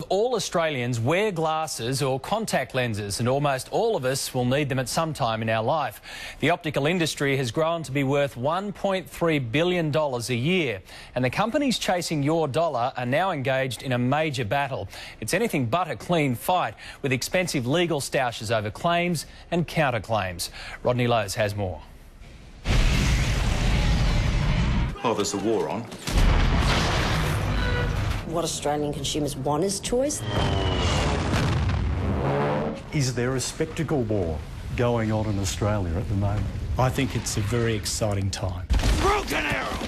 all Australians wear glasses or contact lenses, and almost all of us will need them at some time in our life. The optical industry has grown to be worth $1.3 billion a year, and the companies chasing your dollar are now engaged in a major battle. It's anything but a clean fight, with expensive legal stoushes over claims and counterclaims. Rodney Lowe's has more. Oh, there's a war on. What Australian consumers want is choice. Is there a spectacle war going on in Australia at the moment? I think it's a very exciting time. Broken arrow!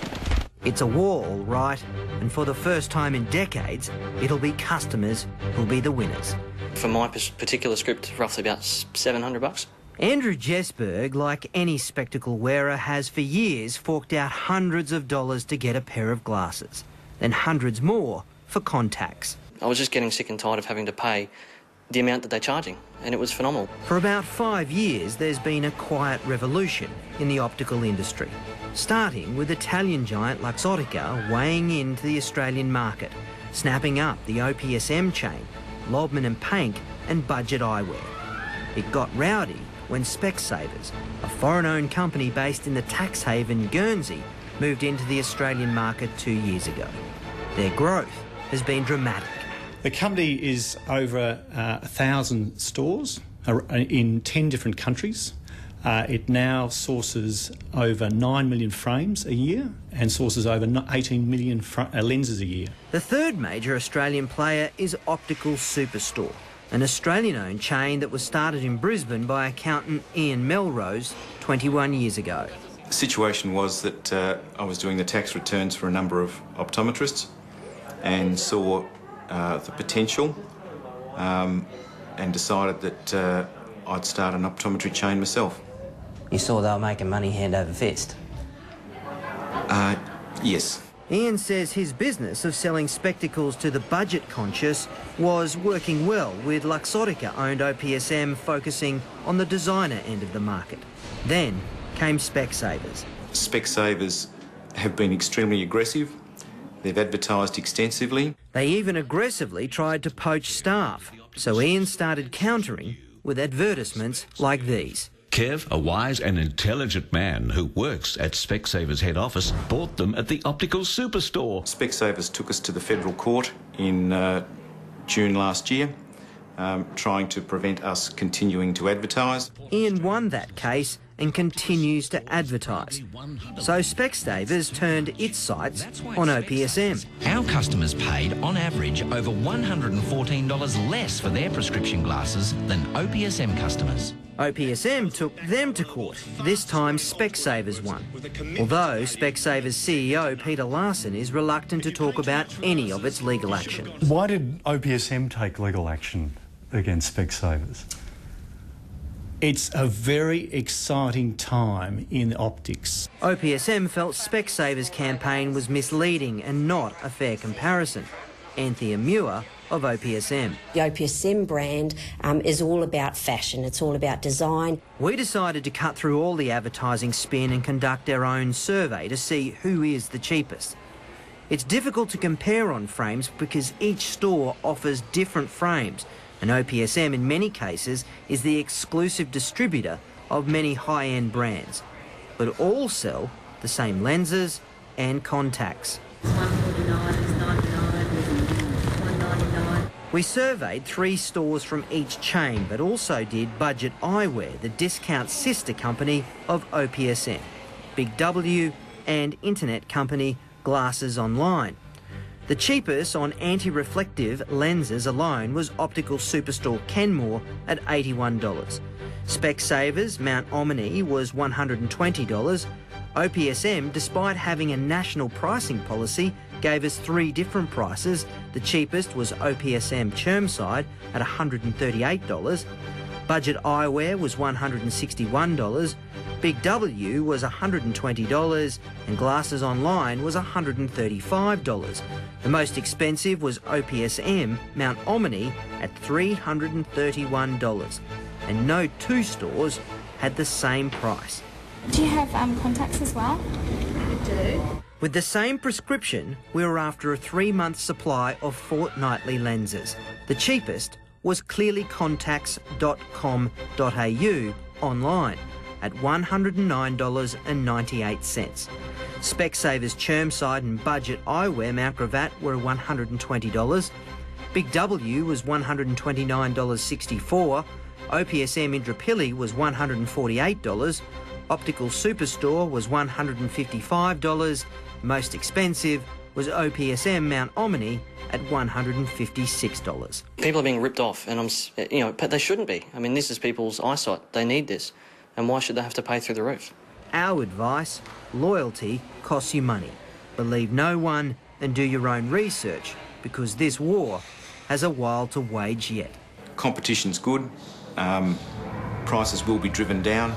It's a war, all right, and for the first time in decades, it'll be customers who'll be the winners. For my particular script, roughly about $700. Andrew Jesberg, like any spectacle wearer, has for years forked out hundreds of dollars to get a pair of glasses, then hundreds more for contacts. I was just getting sick and tired of having to pay the amount that they're charging, and it was phenomenal. For about 5 years, there's been a quiet revolution in the optical industry, starting with Italian giant Luxottica weighing into the Australian market, snapping up the OPSM chain, Lobman & Pank and Budget Eyewear. It got rowdy when Specsavers, a foreign-owned company based in the tax haven Guernsey, moved into the Australian market 2 years ago. Their growth has been dramatic. The company is over 1,000 stores in 10 different countries. It now sources over 9 million frames a year and sources over 18 million lenses a year. The third major Australian player is Optical Superstore, an Australian-owned chain that was started in Brisbane by accountant Ian Melrose 21 years ago. The situation was that I was doing the tax returns for a number of optometrists and saw the potential and decided that I'd start an optometry chain myself. You saw they were making money hand over fist? Yes. Ian says his business of selling spectacles to the budget-conscious was working well, with Luxottica-owned OPSM focusing on the designer end of the market. Then came Specsavers. Specsavers have been extremely aggressive. They've advertised extensively. They even aggressively tried to poach staff, so Ian started countering with advertisements like these. Kev, a wise and intelligent man who works at Specsavers head office, bought them at the Optical Superstore. Specsavers took us to the federal court in June last year, trying to prevent us continuing to advertise. Ian won that case and continues to advertise. So Specsavers turned its sights on OPSM. Our customers paid, on average, over $114 less for their prescription glasses than OPSM customers. OPSM took them to court. This time Specsavers won. Although Specsavers CEO Peter Larson is reluctant to talk about any of its legal action. Why did OPSM take legal action against Specsavers? It's a very exciting time in optics. OPSM felt Specsavers' campaign was misleading and not a fair comparison. Anthea Muir of OPSM. The OPSM brand is all about fashion, it's all about design. We decided to cut through all the advertising spin and conduct our own survey to see who is the cheapest. It's difficult to compare on frames because each store offers different frames, and OPSM in many cases is the exclusive distributor of many high-end brands. But all sell the same lenses and contacts. It's $149, it's $99, it's $199. We surveyed 3 stores from each chain, but also did Budget Eyewear, the discount sister company of OPSM, Big W and internet company Glasses Online. The cheapest on anti-reflective lenses alone was Optical Superstore Kenmore at $81. Specsavers Mount Omni was $120. OPSM, despite having a national pricing policy, gave us 3 different prices. The cheapest was OPSM Chermside at $138. Budget Eyewear was $161. Big W was $120 and Glasses Online was $135. The most expensive was OPSM Mount Omni at $331, and no 2 stores had the same price. Do you have contacts as well? We do. With the same prescription, we were after a 3-month supply of fortnightly lenses. The cheapest was clearlycontacts.com.au online at $109.98. Specsavers Chermside and Budget Eyewear Mount Gravatt were $120. Big W was $129.64. OPSM Indooroopilly was $148. Optical Superstore was $155. Most expensive was OPSM Mount Omni at $156. People are being ripped off, and but they shouldn't be. I mean, this is people's eyesight. They need this, and why should they have to pay through the roof? Our advice: loyalty costs you money. Believe no one and do your own research, because this war has a while to wage yet. Competition's good. Prices will be driven down.